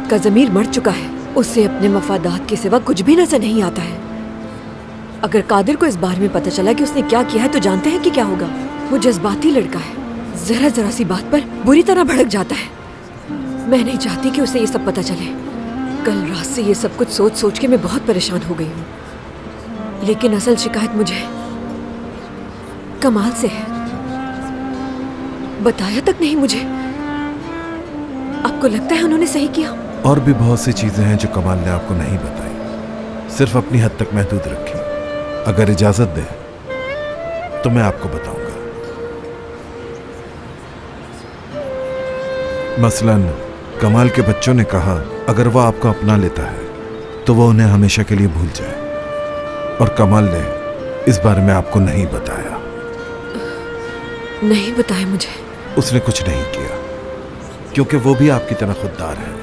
औरत का ज़मीर मर चुका है। उसे अपने मफादात के सिवा कुछ भी नजर नहीं आता है। अगर कादिर को इस बारे में पता चला कि उसने क्या किया है तो जानते हैं कि क्या होगा। वो जज्बाती लड़का है, जरा जरा सी बात पर बुरी तरह भड़क जाता है। मैं नहीं चाहती कि उसे ये सब पता चले। कल रात से ये सब कुछ सोच सोच के मैं बहुत परेशान हो गई हूँ, लेकिन असल शिकायत मुझे कमाल से है। बताया तक नहीं मुझे। आपको लगता है उन्होंने सही किया? और भी बहुत सी चीजें हैं जो कमाल ने आपको नहीं बताई, सिर्फ अपनी हद तक महदूद रखी। अगर इजाजत दे तो मैं आपको बताऊंगा। मसलन कमाल के बच्चों ने कहा अगर वह आपको अपना लेता है तो वह उन्हें हमेशा के लिए भूल जाए, और कमाल ने इस बारे में आपको नहीं बताया। नहीं बताया मुझे। उसने कुछ नहीं किया क्योंकि वो भी आपकी तरह खुददार है।